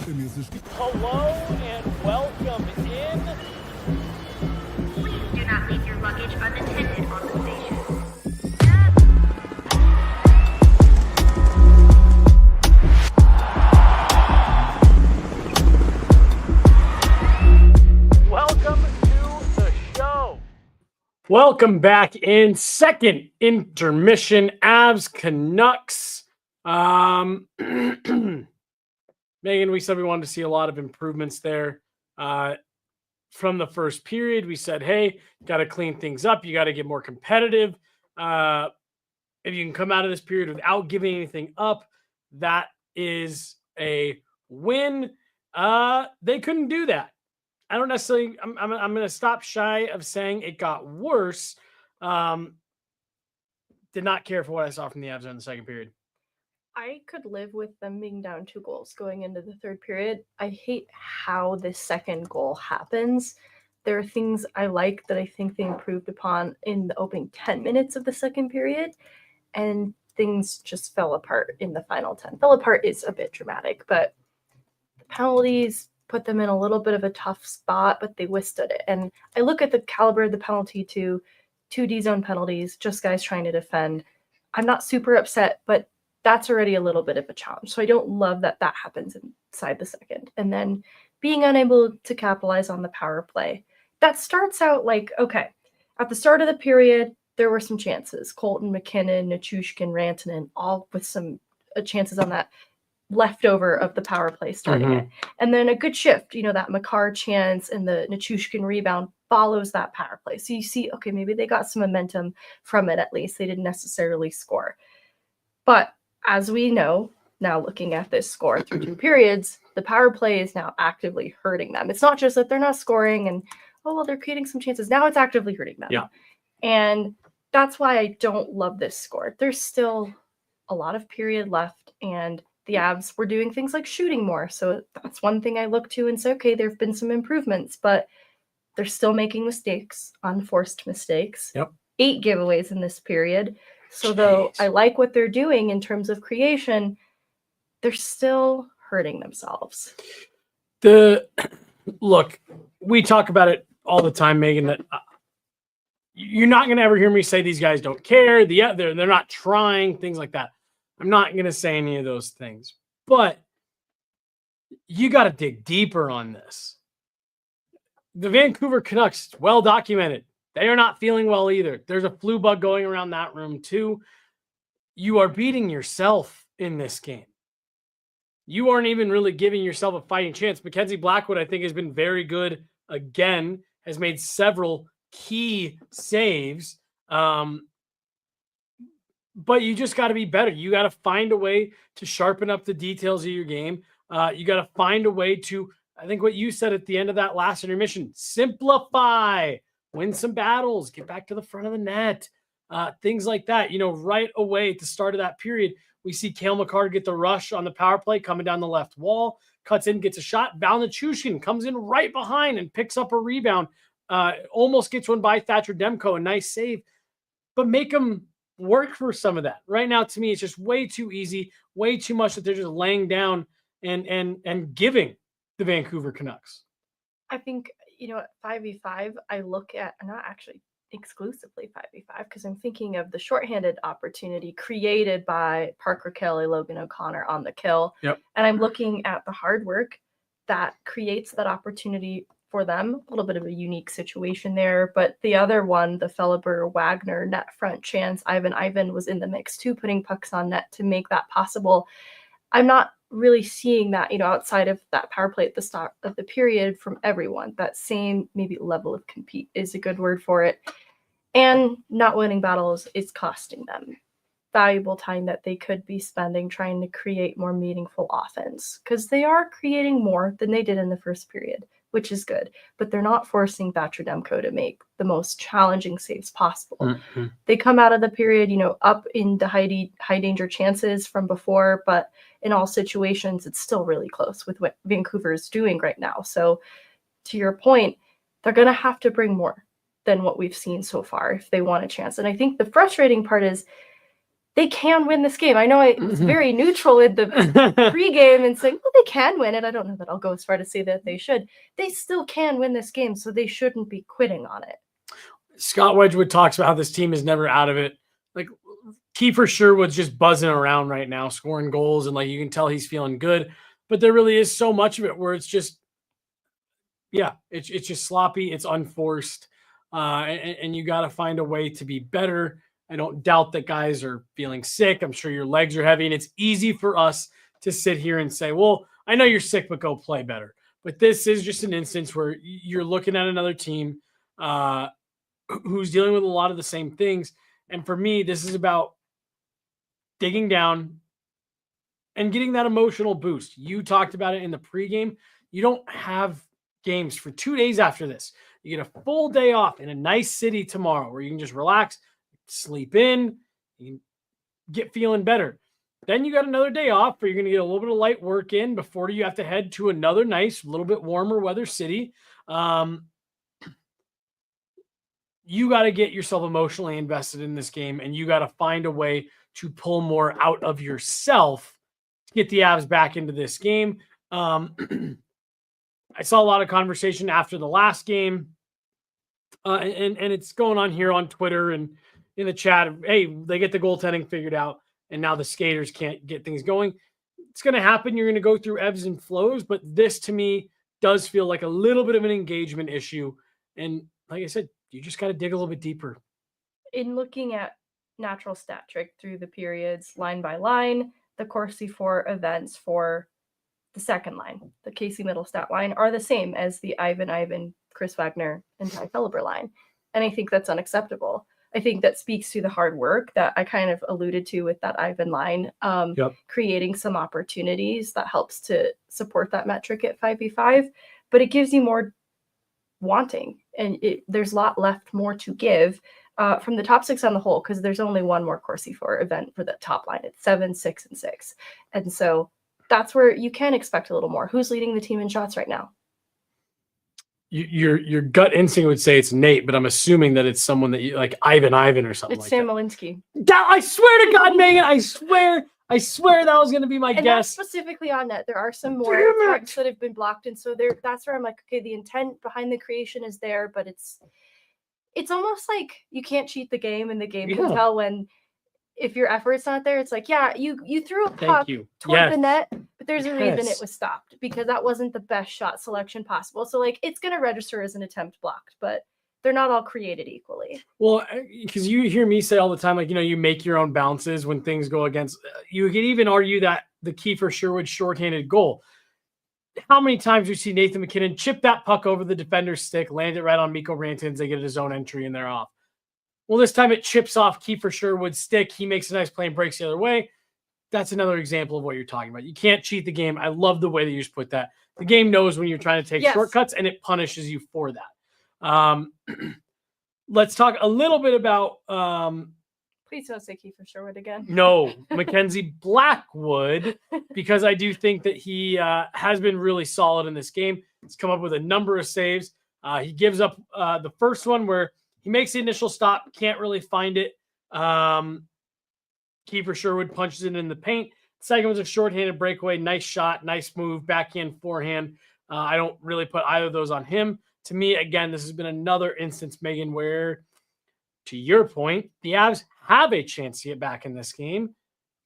Hello and welcome in. Please do not leave your luggage unattended on the station. Welcome to the show. Welcome back in second intermission. Avs Canucks. Megan, we said we wanted to see a lot of improvements there from the first period. We said, hey, got to clean things up. You got to get more competitive. If you can come out of this period without giving anything up, that is a win. They couldn't do that. I don't necessarily, I'm going to stop shy of saying it got worse. Did not care for what I saw from the Avs in the second period. I could live with them being down 2 goals going into the third period. I hate how this second goal happens. There are things I like that I think they improved upon in the opening 10 minutes of the second period, and things just fell apart in the final 10. Fell apart is a bit dramatic, but the penalties put them in a little bit of a tough spot, but they withstood it. And I look at the caliber of the penalty to 2 D-zone penalties, just guys trying to defend. I'm not super upset, but that's already a little bit of a challenge. So I don't love that that happens inside the second. And then being unable to capitalize on the power play. That starts out like, okay, at the start of the period, there were some chances. Colton, McKinnon, Nichushkin, Rantanen, all with some chances on that leftover of the power play starting it. And then a good shift, that Makar chance and the Nichushkin rebound follows that power play. So you see, okay, maybe they got some momentum from it at least. They didn't necessarily score. But as we know, now looking at this score through 2 periods, the power play is now actively hurting them. It's not just that they're not scoring and, they're creating some chances. Now it's actively hurting them. Yeah. And that's why I don't love this score. There's still a lot of period left, and the Avs were doing things like shooting more. So that's one thing I look to and say, okay, there have been some improvements, but they're still making mistakes, unforced mistakes. Yep. 8 giveaways in this period. So though I like what they're doing in terms of creation, they're still hurting themselves. Look, we talk about it all the time, Megan, that you're not going to ever hear me say these guys don't care. They're not trying, things like that. I'm not going to say any of those things, but you got to dig deeper on this. The Vancouver Canucks, well documented. They are not feeling well either. There's a flu bug going around that room too. You are beating yourself in this game. You aren't even really giving yourself a fighting chance. Mackenzie Blackwood, I think, has been very good again, has made several key saves. But you just got to be better. You got to find a way to sharpen up the details of your game. You got to find a way to, I think what you said at the end of that last intermission, simplify. Win some battles, get back to the front of the net, things like that. Right away at the start of that period, we see Cale Makar get the rush on the power play coming down the left wall, cuts in, gets a shot. Val Nichushkin comes in right behind and picks up a rebound, almost gets one by Thatcher Demko, a nice save, but make them work for some of that. Right now, to me, it's just way too easy, way too much that they're just laying down and giving the Vancouver Canucks. I think, at 5v5, I look at, not actually exclusively 5v5, because I'm thinking of the shorthanded opportunity created by Parker Kelly, Logan O'Connor on the kill. Yep. And I'm looking at the hard work that creates that opportunity for them. A little bit of a unique situation there. But the other one, the Felleber-Wagner net front chance, Ivan was in the mix too, putting pucks on net to make that possible. I'm not really seeing that, outside of that power play at the start of the period from everyone. That same maybe level of compete is a good word for it. And not winning battles is costing them valuable time that they could be spending trying to create more meaningful offense, because they are creating more than they did in the first period, which is good, but they're not forcing Thatcher Demko to make the most challenging saves possible. Mm-hmm. They come out of the period, up in the high danger chances from before, but in all situations, it's still really close with what Vancouver is doing right now. So to your point, they're going to have to bring more than what we've seen so far if they want a chance. And I think the frustrating part is they can win this game. I know I was very neutral in the pregame and saying, well, they can win it. I don't know that I'll go as far to say that they should. They still can win this game, so they shouldn't be quitting on it. Scott Wedgwood talks about how this team is never out of it. Like, Kiefer Sherwood's just buzzing around right now, scoring goals, and like you can tell he's feeling good. But there really is so much of it where it's just, it's just sloppy, it's unforced, and you got to find a way to be better. I don't doubt that guys are feeling sick. I'm sure your legs are heavy, and it's easy for us to sit here and say, well, I know you're sick, but go play better. But this is just an instance where you're looking at another team who's dealing with a lot of the same things. And for me, this is about digging down and getting that emotional boost. You talked about it in the pregame. You don't have games for 2 days after this. You get a full day off in a nice city tomorrow where you can just relax, sleep in, you can get feeling better. Then you got another day off where you're going to get a little bit of light work in before you have to head to another nice, little bit warmer weather city. You got to get yourself emotionally invested in this game, and you got to find a way to pull more out of yourself to get the Avs back into this game. I saw a lot of conversation after the last game, and it's going on here on Twitter and in the chat. Hey, they get the goaltending figured out, and now the skaters can't get things going. It's going to happen. You're going to go through ebbs and flows, but this to me does feel like a little bit of an engagement issue. And like I said, you just got to dig a little bit deeper. In looking at natural stat trick through the periods, line by line, the Corsi 4 events for the second line, the Casey Middle stat line, are the same as the Ivan, Chris Wagner, and Ty Felber line. And I think that's unacceptable. I think that speaks to the hard work that I kind of alluded to with that Ivan line, creating some opportunities that helps to support that metric at 5v5, but it gives you more wanting, and there's a lot left more to give from the top six on the whole, because there's only one more Corsi 4 event for the top line. It's 7, 6, and 6. And so that's where you can expect a little more. Who's leading the team in shots right now? Your gut instinct would say it's Nate, but I'm assuming that it's someone that you like, Ivan or something. It's like Sam that. Malinsky. I swear to God, Megan, I swear that was going to be my and guess. That's specifically on net. There are some more texts that have been blocked, and so that's where I'm like, okay, the intent behind the creation is there, but it's almost like you can't cheat the game, and the game can tell when if your effort's not there. It's like, you threw a puck toward the net, but there's a reason it was stopped, because that wasn't the best shot selection possible. So like, it's going to register as an attempt blocked, but they're not all created equally. Well, because you hear me say all the time, like, you make your own bounces when things go against. You could even argue that the Kiefer Sherwood shorthanded goal. How many times you see Nathan MacKinnon chip that puck over the defender's stick, land it right on Mikko Rantanen, they get a zone entry, and they're off. Well, this time it chips off Kiefer Sherwood's stick. He makes a nice play and breaks the other way. That's another example of what you're talking about. You can't cheat the game. I love the way that you just put that. The game knows when you're trying to take shortcuts, and it punishes you for that. Let's talk a little bit about please don't say Kiefer Sherwood again. No, Mackenzie Blackwood, because I do think that he has been really solid in this game. He's come up with a number of saves. He gives up the first one where he makes the initial stop, can't really find it. Kiefer Sherwood punches it in the paint. Second was a shorthanded breakaway. Nice shot, nice move, backhand, forehand. I don't really put either of those on him. To me, again, this has been another instance, Megan, where, to your point, the Avs have a chance to get back in this game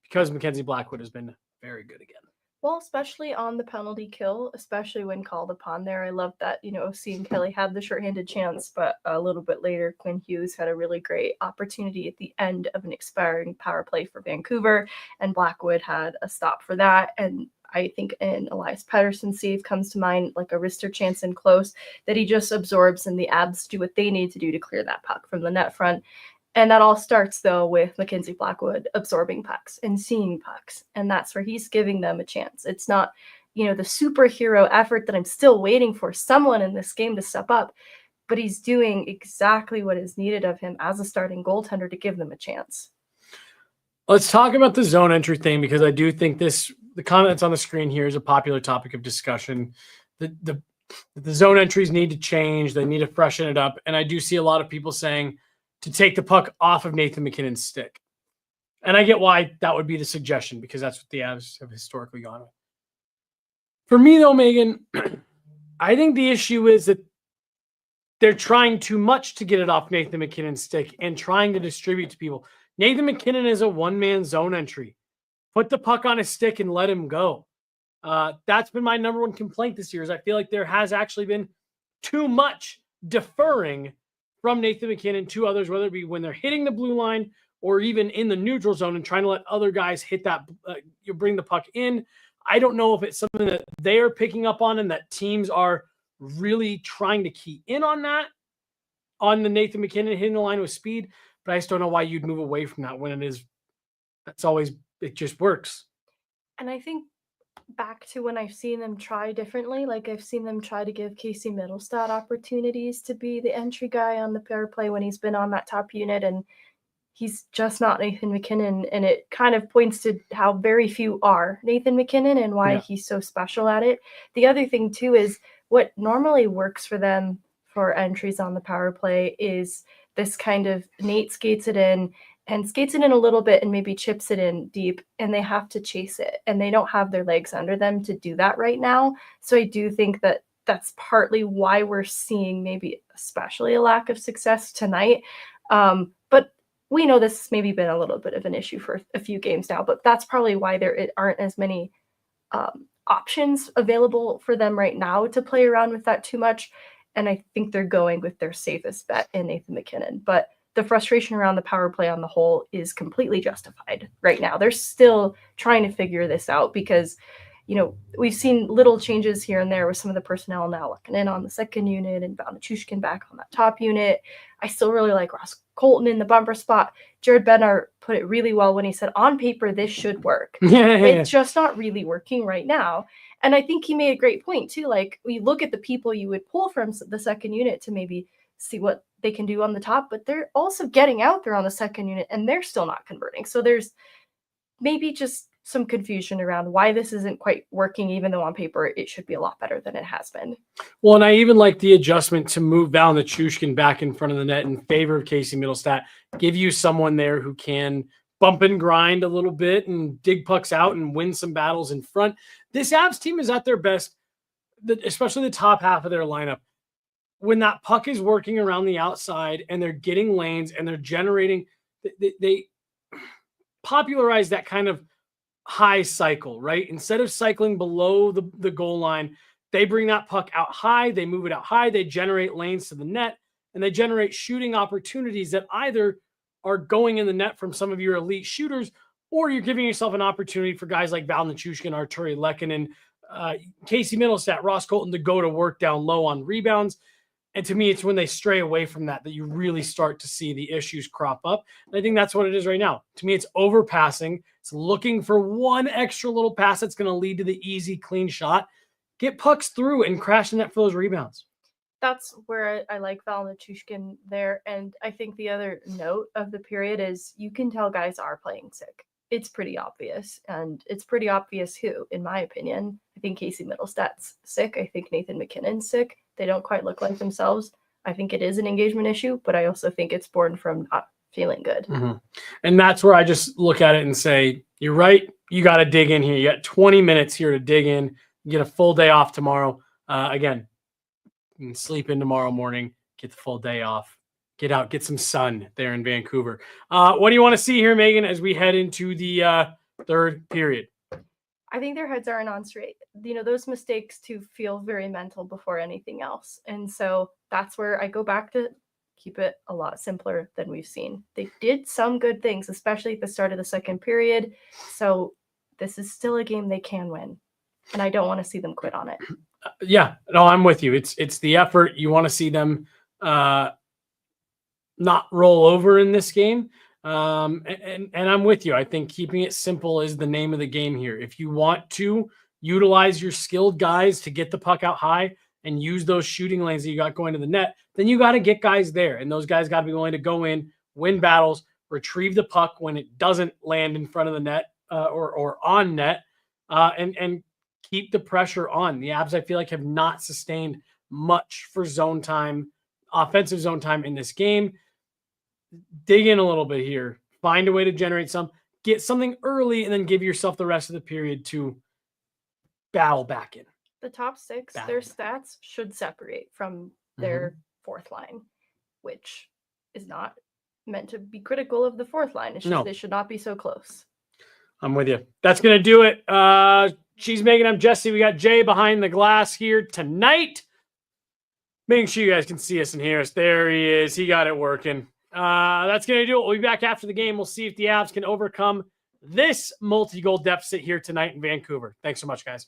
because Mackenzie Blackwood has been very good again. Well, especially on the penalty kill, especially when called upon there. I love that, OC and Kelly had the shorthanded chance, but a little bit later, Quinn Hughes had a really great opportunity at the end of an expiring power play for Vancouver, and Blackwood had a stop for that. And I think an Elias Pettersson save comes to mind, like a wrister chance in close, that he just absorbs, and the Avs do what they need to do to clear that puck from the net front. And that all starts, though, with Mackenzie Blackwood absorbing pucks and seeing pucks. And that's where he's giving them a chance. It's not, the superhero effort that I'm still waiting for someone in this game to step up, but he's doing exactly what is needed of him as a starting goaltender to give them a chance. Let's talk about the zone entry thing, because I do think the comment that's on the screen here is a popular topic of discussion. The zone entries need to change. They need to freshen it up. And I do see a lot of people saying to take the puck off of Nathan MacKinnon's stick. And I get why that would be the suggestion, because that's what the Avs have historically gone with. For me, though, Megan, I think the issue is that they're trying too much to get it off Nathan MacKinnon's stick and trying to distribute to people. Nathan MacKinnon is a one-man zone entry. Put the puck on his stick and let him go. That's been my number one complaint this year, is I feel like there has actually been too much deferring from Nathan MacKinnon to others, whether it be when they're hitting the blue line or even in the neutral zone and trying to let other guys hit that, you bring the puck in. I don't know if it's something that they are picking up on and that teams are really trying to key in on that, on the Nathan MacKinnon hitting the line with speed, but I just don't know why you'd move away from that when it just works. And I think back to when I've seen them try differently, like I've seen them try to give Casey Middlestat opportunities to be the entry guy on the power play when he's been on that top unit, and he's just not Nathan MacKinnon, and it kind of points to how very few are Nathan MacKinnon and why he's so special at it. The other thing too is what normally works for them for entries on the power play is this kind of Nate skates it in a little bit and maybe chips it in deep, and they have to chase it, and they don't have their legs under them to do that right now. So I do think that that's partly why we're seeing maybe especially a lack of success tonight. But we know this has maybe been a little bit of an issue for a few games now, but that's probably why there aren't as many options available for them right now to play around with that too much. And I think they're going with their safest bet in Nathan MacKinnon. But the frustration around the power play on the whole is completely justified right now. They're still trying to figure this out because, we've seen little changes here and there with some of the personnel now looking in on the second unit and Vancouver back on that top unit. I still really like Ross Colton in the bumper spot. Jared Bednar put it really well when he said, on paper, this should work. It's just not really working right now. And I think he made a great point too. Like, we look at the people you would pull from the second unit to maybe see what they can do on the top, but they're also getting out there on the second unit and they're still not converting. So there's maybe just some confusion around why this isn't quite working, even though on paper it should be a lot better than it has been. Well, and I even like the adjustment to move Val Nichushkin back in front of the net in favor of Casey Middlestat. Give you someone there who can bump and grind a little bit and dig pucks out and win some battles in front. This Avs team is at their best, especially the top half of their lineup, when that puck is working around the outside and they're getting lanes and they're generating, they popularize that kind of high cycle, right? Instead of cycling below the goal line, they bring that puck out high, they move it out high, they generate lanes to the net, and they generate shooting opportunities that either are going in the net from some of your elite shooters, or you're giving yourself an opportunity for guys like Val Nichushkin, Arturi Lehkonen, Casey Middlestat, Ross Colton to go to work down low on rebounds. And to me, it's when they stray away from that you really start to see the issues crop up. And I think that's what it is right now. To me, it's overpassing. It's looking for one extra little pass that's going to lead to the easy, clean shot. Get pucks through and crash the net for those rebounds. That's where I like Val Nichushkin there. And I think the other note of the period is you can tell guys are playing sick. It's pretty obvious. And it's pretty obvious who, in my opinion. I think Casey Middlestat's sick. I think Nathan MacKinnon's sick. They don't quite look like themselves. I think it is an engagement issue, but I also think it's born from not feeling good. Mm-hmm. And that's where I just look at it and say, you're right. You got to dig in here. You got 20 minutes here to dig in. You get a full day off tomorrow. Again, you can sleep in tomorrow morning, get the full day off, get out, get some sun there in Vancouver. What do you want to see here, Megan, as we head into the third period? I think their heads aren't on straight. Those mistakes too feel very mental before anything else. And so that's where I go back to keep it a lot simpler than we've seen. They did some good things, especially at the start of the second period. So this is still a game they can win. And I don't want to see them quit on it. Yeah, no, I'm with you. It's the effort. You want to see them not roll over in this game. And I'm with you. I think keeping it simple is the name of the game here. If you want to utilize your skilled guys to get the puck out high and use those shooting lanes that you got going to the net, then you got to get guys there. And those guys got to be willing to go in, win battles, retrieve the puck when it doesn't land in front of the net or on net, and keep the pressure on. The Avs, I feel like, have not sustained much for zone time, offensive zone time in this game. Dig in a little bit here. Find a way to generate some. get something early, and then give yourself the rest of the period to battle back in. The top six, their stats should separate from their fourth line, which is not meant to be critical of the fourth line. It's just they should not be so close. I'm with you. That's going to do it. She's Megan. I'm Jesse. We got Jay behind the glass here tonight. Making sure you guys can see us and hear us. There he is. He got it working. That's going to do it. We'll be back after the game. We'll see if the Avs can overcome this multi-goal deficit here tonight in Vancouver. Thanks so much, guys.